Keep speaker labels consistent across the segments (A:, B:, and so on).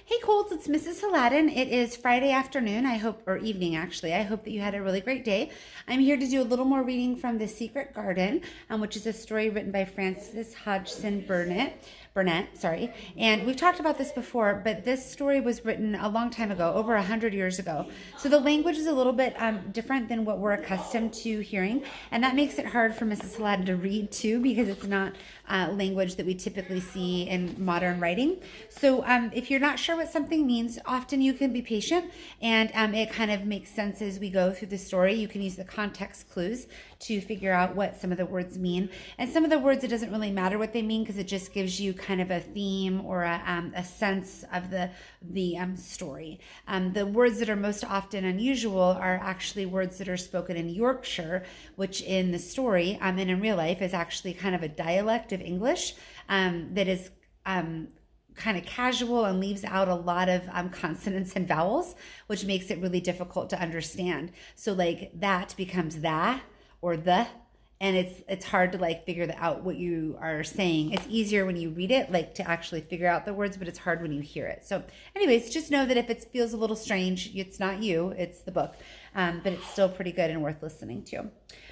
A: Hey Colts, it's Mrs. Hladun. It is Friday afternoon, I hope, or evening actually. I hope that you had a really great day. I'm here to do a little more reading from The Secret Garden, which is a story written by Frances Hodgson Burnett, sorry. And we've talked about this before, but this story was written a long time ago, over 100 years ago. So the language is a little bit different than what we're accustomed to hearing, and that makes it hard for Mrs. Hladun to read too, because it's not language that we typically see in modern writing. So if you're not sure what something means, often you can be patient, and it kind of makes sense as we go through the story. You can use the context clues to figure out what some of the words mean. And some of the words, it doesn't really matter what they mean, because it just gives you kind of a theme or a sense of the story. The words that are most often unusual are actually words that are spoken in Yorkshire, which in the story and in real life is actually kind of a dialect of English that is kind of casual and leaves out a lot of consonants and vowels, which makes it really difficult to understand. So like that becomes that or the, and it's hard to like figure out what you are saying. It's easier when you read it, like to actually figure out the words, but it's hard when you hear it. So anyways, just know that if it feels a little strange, it's not you, it's the book, but it's still pretty good and worth listening to.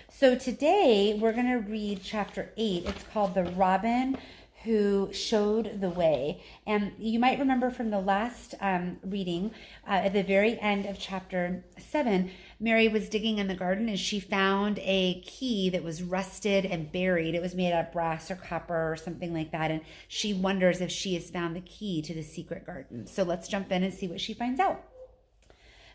A: So today we're going to read chapter 8. It's called The Robin Who Showed the Way. And you might remember from the last reading, at the very end of chapter 7, Mary was digging in the garden and she found a key that was rusted and buried. It was made out of brass or copper or something like that. And she wonders if she has found the key to the secret garden. So let's jump in and see what she finds out.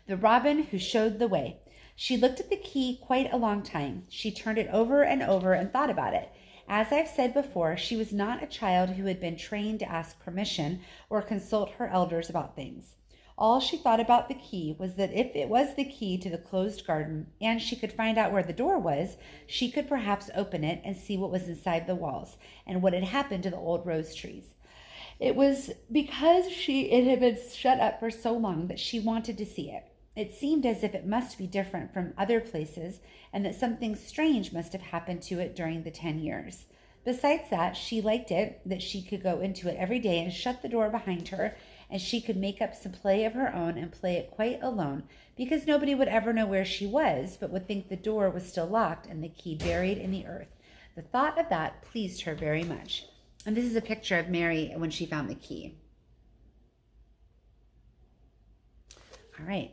A: The Robin Who Showed the Way. She looked at the key quite a long time. She turned it over and over and thought about it. As I've said before, she was not a child who had been trained to ask permission or consult her elders about things. All she thought about the key was that if it was the key to the closed garden and she could find out where the door was, she could perhaps open it and see what was inside the walls and what had happened to the old rose trees. It was because it had been shut up for so long that she wanted to see it. It seemed as if it must be different from other places and that something strange must have happened to it during the 10 years. Besides that, she liked it that she could go into it every day and shut the door behind her, and she could make up some play of her own and play it quite alone, because nobody would ever know where she was, but would think the door was still locked and the key buried in the earth. The thought of that pleased her very much. And this is a picture of Mary when she found the key. All right.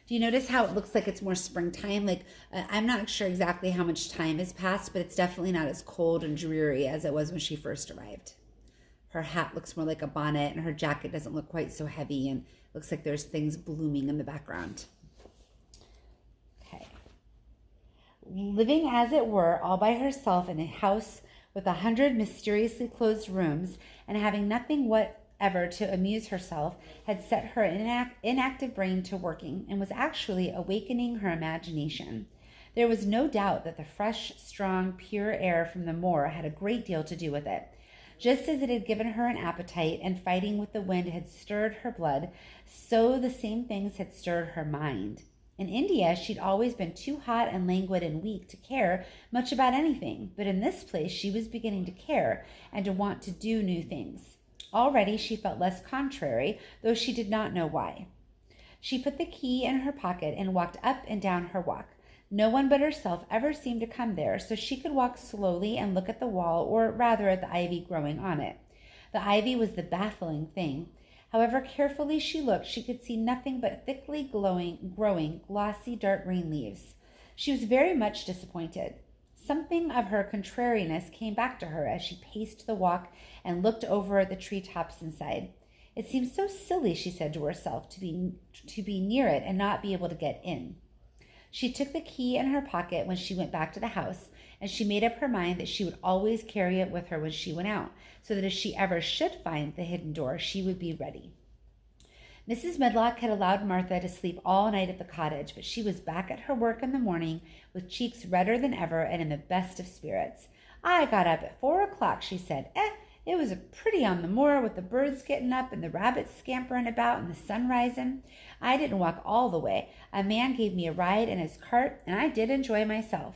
A: Do you notice how it looks like it's more springtime? Like, I'm not sure exactly how much time has passed, but it's definitely not as cold and dreary as it was when she first arrived. Her hat looks more like a bonnet, and her jacket doesn't look quite so heavy, and looks like there's things blooming in the background. Okay. Living, as it were, all by herself in a house with 100 mysteriously closed rooms, and having nothing whatever to amuse herself, had set her inactive brain to working, and was actually awakening her imagination. There was no doubt that the fresh, strong, pure air from the moor had a great deal to do with it. Just as it had given her an appetite and fighting with the wind had stirred her blood, so the same things had stirred her mind. In India, she'd always been too hot and languid and weak to care much about anything, but in this place she was beginning to care and to want to do new things. Already she felt less contrary, though she did not know why. She put the key in her pocket and walked up and down her walk. No one but herself ever seemed to come there, so she could walk slowly and look at the wall, or rather at the ivy growing on it. The ivy was the baffling thing. However carefully she looked, she could see nothing but thickly growing, glossy, dark green leaves. She was very much disappointed. Something of her contrariness came back to her as she paced the walk and looked over at the treetops inside. It seemed so silly, she said to herself, to be near it and not be able to get in. She took the key in her pocket when she went back to the house, and she made up her mind that she would always carry it with her when she went out, so that if she ever should find the hidden door, she would be ready. Mrs. Medlock had allowed Martha to sleep all night at the cottage, but she was back at her work in the morning with cheeks redder than ever and in the best of spirits. I got up at 4 o'clock, she said. It was pretty on the moor with the birds getting up and the rabbits scampering about and the sun rising. I didn't walk all the way. A man gave me a ride in his cart, and I did enjoy myself.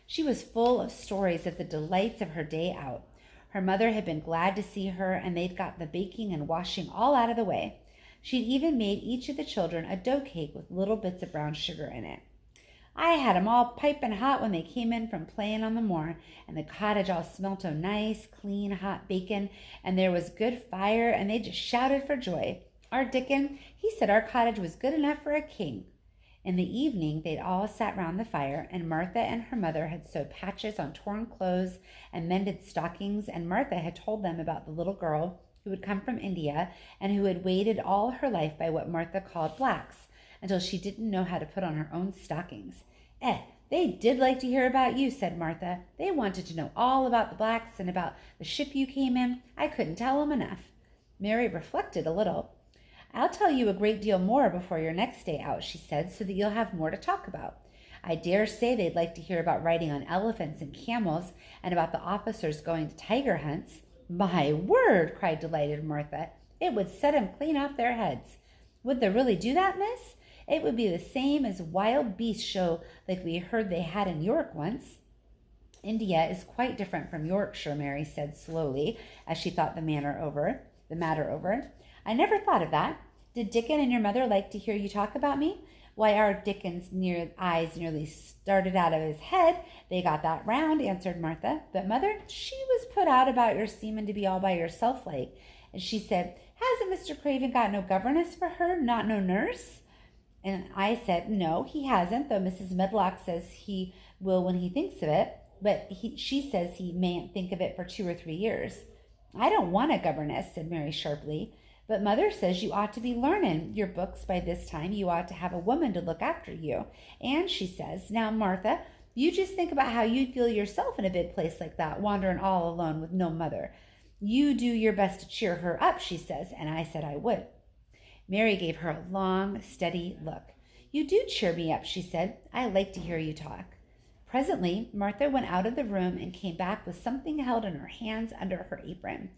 A: She was full of stories of the delights of her day out. Her mother had been glad to see her, and they'd got the baking and washing all out of the way. She'd even made each of the children a dough cake with little bits of brown sugar in it. I had 'em all piping hot when they came in from playing on the moor, and the cottage all smelt o' nice, clean, hot bacon, and there was good fire, and they just shouted for joy. Our Dickon, he said our cottage was good enough for a king. In the evening, they'd all sat round the fire, and Martha and her mother had sewed patches on torn clothes and mended stockings, and Martha had told them about the little girl who had come from India and who had waited all her life by what Martha called blacks, until she didn't know how to put on her own stockings. They did like to hear about you, said Martha. They wanted to know all about the blacks and about the ship you came in. I couldn't tell them enough. Mary reflected a little. I'll tell you a great deal more before your next day out, she said, so that you'll have more to talk about. I dare say they'd like to hear about riding on elephants and camels and about the officers going to tiger hunts. My word, cried delighted Martha. It would set 'em clean off their heads. Would they really do that, miss? It would be the same as wild beast show like we heard they had in York once. India is quite different from Yorkshire, Mary said slowly, as she thought the matter over. I never thought of that. Did Dickon and your mother like to hear you talk about me? Why, our Dickon's eyes nearly started out of his head. They got that round, answered Martha. But mother, she was put out about your seeming to be all by yourself like. And she said, hasn't Mr. Craven got no governess for her, not no nurse? And I said, no, he hasn't, though Mrs. Medlock says he will when he thinks of it. But she says he mayn't think of it for 2 or 3 years. I don't want a governess, said Mary sharply. But mother says you ought to be learning your books by this time. You ought to have a woman to look after you. And she says, now, Martha, you just think about how you'd feel yourself in a big place like that, wandering all alone with no mother. You do your best to cheer her up, she says, and I said I would. Mary gave her a long, steady look. You do cheer me up, she said. I like to hear you talk. Presently, Martha went out of the room and came back with something held in her hands under her apron.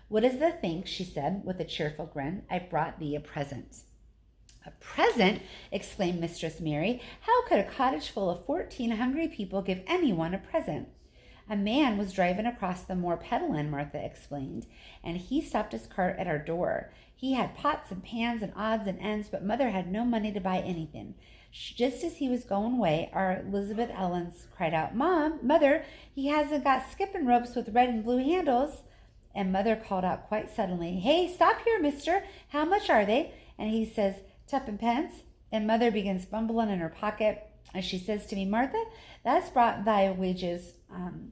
A: What is the thing, she said, with a cheerful grin. I brought thee a present. A present? Exclaimed Mistress Mary. How could a cottage full of 14 hungry people give anyone a present? A man was driving across the moor peddling, Martha explained, and he stopped his cart at our door. He had pots and pans and odds and ends, but Mother had no money to buy anything. Just as he was going away, our Elizabeth Ellens cried out, Mother, he hasn't got skipping ropes with red and blue handles. And Mother called out quite suddenly, Hey, stop here, mister. How much are they? And he says, 2.5. And Mother begins fumbling in her pocket. And she says to me, Martha, that's brought thy wages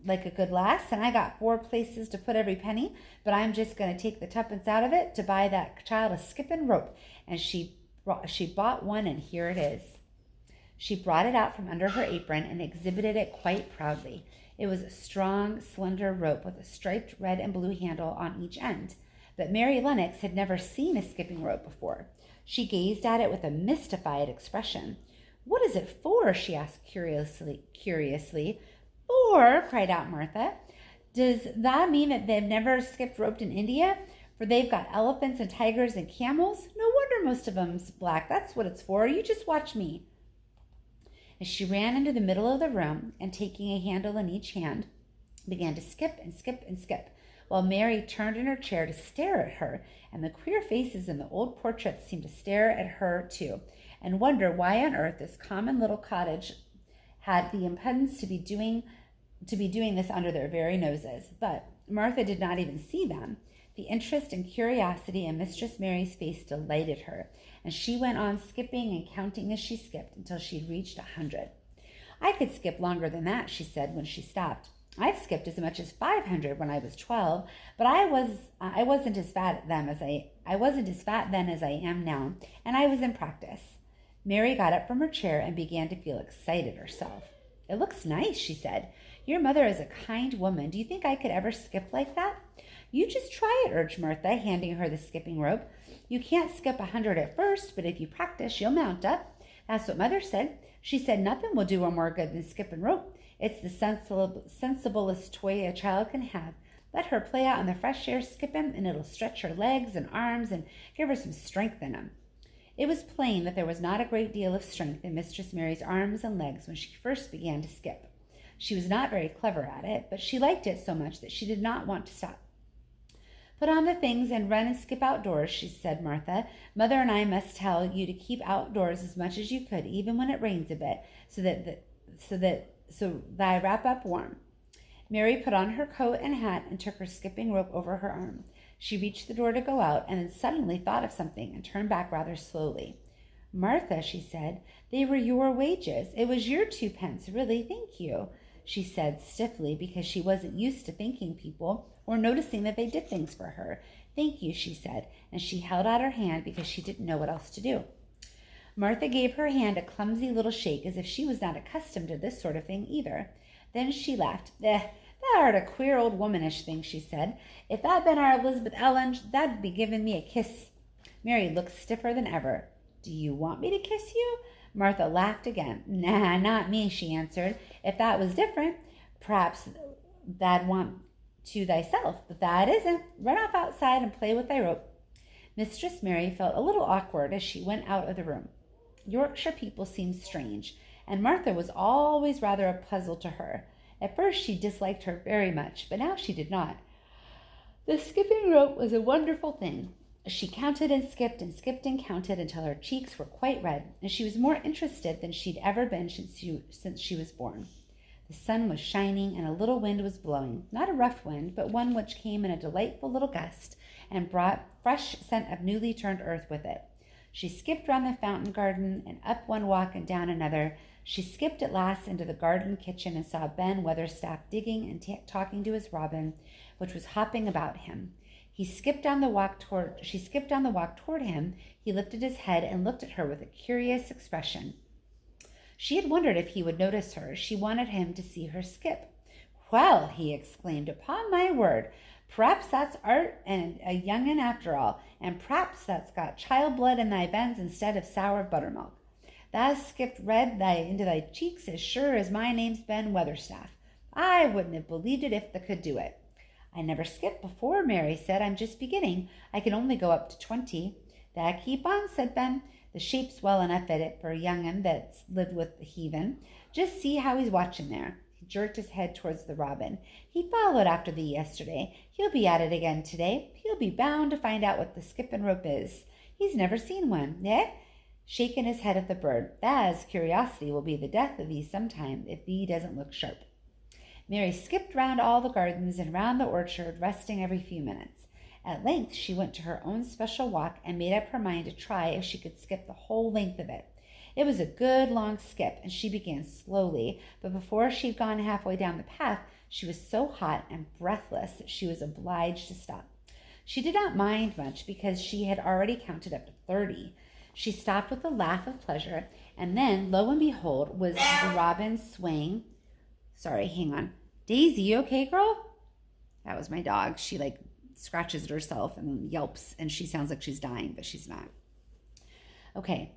A: like a good lass, and I got 4 places to put every penny, but I'm just going to take the 2 out of it to buy that child a skipping rope. And she bought one, and here it is. She brought it out from under her apron and exhibited it quite proudly. It was a strong, slender rope with a striped red and blue handle on each end. But Mary Lennox had never seen a skipping rope before. She gazed at it with a mystified expression. What is it for? She asked curiously. For, cried out Martha. Does that mean that they've never skipped roped in India? For they've got elephants and tigers and camels? No wonder most of them's black. That's what it's for. You just watch me. As she ran into the middle of the room and, taking a handle in each hand, began to skip and skip and skip, while Mary turned in her chair to stare at her, and the queer faces in the old portraits seemed to stare at her too, and wonder why on earth this common little cottage had the impudence to be doing this under their very noses. But Martha did not even see them. The interest and curiosity in Mistress Mary's face delighted her, and she went on skipping and counting as she skipped until she had reached 100. I could skip longer than that, she said when she stopped. I've skipped as much as 500 when I was 12, but I wasn't as fat then as I am now, and I was in practice. Mary got up from her chair and began to feel excited herself. It looks nice, she said. Your mother is a kind woman. Do you think I could ever skip like that? You just try it, urged Martha, handing her the skipping rope. You can't skip 100 at first, but if you practice, you'll mount up. That's what Mother said. She said nothing will do her more good than skipping rope. It's the sensiblest toy a child can have. Let her play out in the fresh air skipping, and it'll stretch her legs and arms and give her some strength in them. It was plain that there was not a great deal of strength in Mistress Mary's arms and legs when she first began to skip. She was not very clever at it, but she liked it so much that she did not want to stop. Put on the things and run and skip outdoors, she said, Martha. Mother and I must tell you to keep outdoors as much as you could, even when it rains a bit, so that I wrap up warm. Mary put on her coat and hat and took her skipping rope over her arm. She reached the door to go out and then suddenly thought of something and turned back rather slowly. Martha, she said, they were your wages. It was your 2 pence, really, thank you, she said stiffly because she wasn't used to thanking people or noticing that they did things for her. Thank you, she said, and she held out her hand because she didn't know what else to do. Martha gave her hand a clumsy little shake as if she was not accustomed to this sort of thing either. Then she laughed. That art a queer old womanish thing, she said. If that been our Elizabeth Ellen, that'd be giving me a kiss. Mary looked stiffer than ever. Do you want me to kiss you? Martha laughed again. Nah, not me, she answered. If that was different, perhaps tha'd want to thyself, but that isn't. Run off outside and play with thy rope. Mistress Mary felt a little awkward as she went out of the room. Yorkshire people seemed strange, and Martha was always rather a puzzle to her. At first she disliked her very much, but now she did not. The skipping rope was a wonderful thing. She counted and skipped and counted until her cheeks were quite red, and she was more interested than she'd ever been since she was born. The sun was shining and a little wind was blowing, not a rough wind, but one which came in a delightful little gust and brought fresh scent of newly turned earth with it. She skipped round the fountain garden and up one walk and down another. She skipped at last into the garden kitchen and saw Ben Weatherstaff digging and talking to his robin, which was hopping about him. She skipped down the walk toward him. He lifted his head and looked at her with a curious expression. She had wondered if he would notice her. She wanted him to see her skip. Well, he exclaimed, upon my word, p'raps that's art and a young'un after all, and p'raps that's got child blood in thy veins instead of sour buttermilk. Thou's skipped red into thy cheeks as sure as my name's Ben Weatherstaff. I wouldn't have believed it if thou could do it. I never skipped before, Mary said. I'm just beginning. I can only go up to 20. That keep on, said Ben. The shape's well enough at it for a young'un that's lived with the heathen. Just see how he's watching there. He jerked his head towards the robin. He followed after thee yesterday. He'll be at it again today. He'll be bound to find out what the skipping rope is. He's never seen one, eh? Shaking his head at the bird. Thah's curiosity will be the death of thee sometime if thee doesn't look sharp. Mary skipped round all the gardens and round the orchard, resting every few minutes. At length she went to her own special walk and made up her mind to try if she could skip the whole length of it. It was a good long skip, and she began slowly, but before she'd gone halfway down the path, she was so hot and breathless that she was obliged to stop. She did not mind much because she had already counted up to 30. She stopped with a laugh of pleasure, and then, lo and behold, was the robin swaying. Sorry, hang on. Daisy, you okay, girl? That was my dog. She scratches at herself and yelps, and she sounds like she's dying, but she's not. Okay.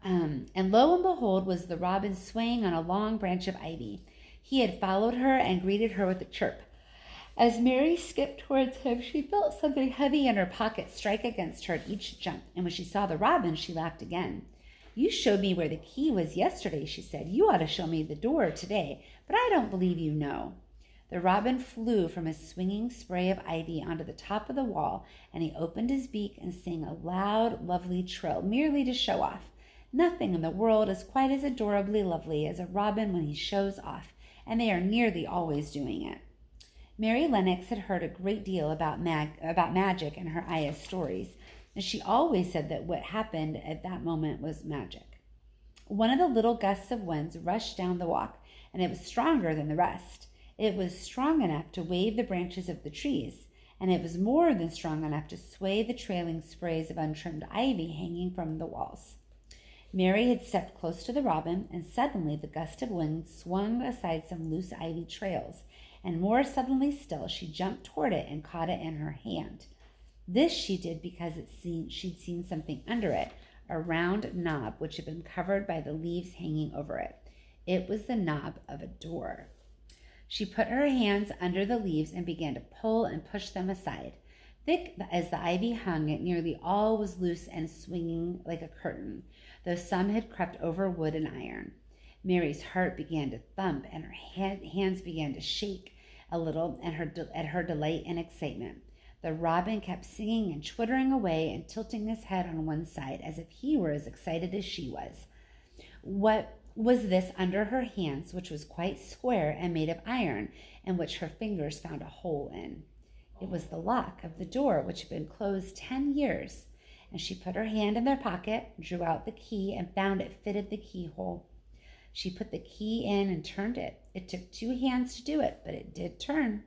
A: And lo and behold was the robin swaying on a long branch of ivy. He had followed her and greeted her with a chirp. As Mary skipped towards him, she felt something heavy in her pocket strike against her at each jump, and when she saw the robin, she laughed again. You showed me where the key was yesterday, she said. You ought to show me the door today, but I don't believe you know. The robin flew from a swinging spray of ivy onto the top of the wall, and he opened his beak and sang a loud, lovely trill, merely to show off. Nothing in the world is quite as adorably lovely as a robin when he shows off, and they are nearly always doing it. Mary Lennox had heard a great deal about magic in her Aya's stories, and she always said that what happened at that moment was magic. One of the little gusts of winds rushed down the walk, and it was stronger than the rest. It was strong enough to wave the branches of the trees, and it was more than strong enough to sway the trailing sprays of untrimmed ivy hanging from the walls. Mary had stepped close to the robin, and suddenly the gust of wind swung aside some loose ivy trails, and more suddenly still she jumped toward it and caught it in her hand. This she did because she'd seen something under it, a round knob which had been covered by the leaves hanging over it. It was the knob of a door. She put her hands under the leaves and began to pull and push them aside. Thick as the ivy hung, it nearly all was loose and swinging like a curtain, though some had crept over wood and iron. Mary's heart began to thump, and her hands began to shake a little at her delight and excitement. The robin kept singing and twittering away and tilting his head on one side as if he were as excited as she was. What was this under her hands, which was quite square and made of iron, and which her fingers found a hole in? It was the lock of the door, which had been closed 10 years. And she put her hand in their pocket, drew out the key, and found it fitted the keyhole. She put the key in and turned it. It took 2 hands to do it, but it did turn.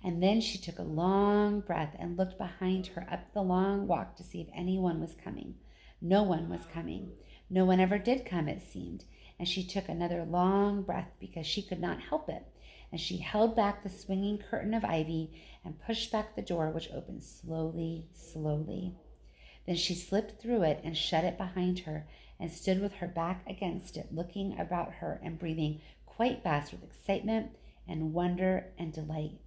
A: And then she took a long breath and looked behind her up the long walk to see if anyone was coming. No one was coming. No one ever did come, it seemed. And she took another long breath because she could not help it. And she held back the swinging curtain of ivy and pushed back the door, which opened slowly, slowly. Then she slipped through it and shut it behind her and stood with her back against it, looking about her and breathing quite fast with excitement and wonder and delight.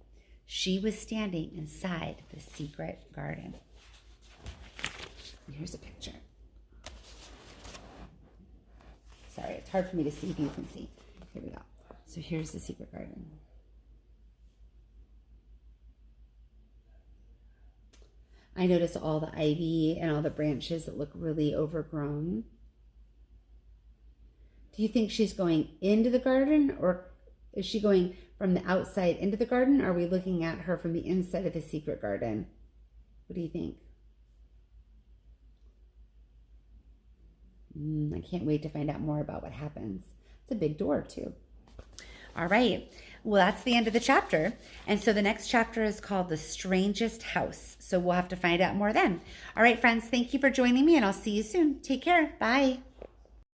A: She was standing inside the secret garden. And here's a picture. Sorry, it's hard for me to see if you can see. Here we go. So here's the secret garden. I notice all the ivy and all the branches that look really overgrown. Do you think she's going into the garden, or is she going from the outside into the garden? Or are we looking at her from the inside of the secret garden? What do you think? I can't wait to find out more about what happens. It's a big door too. All right. Well, that's the end of the chapter. And so the next chapter is called The Strangest House. So we'll have to find out more then. All right, friends, thank you for joining me, and I'll see you soon. Take care. Bye.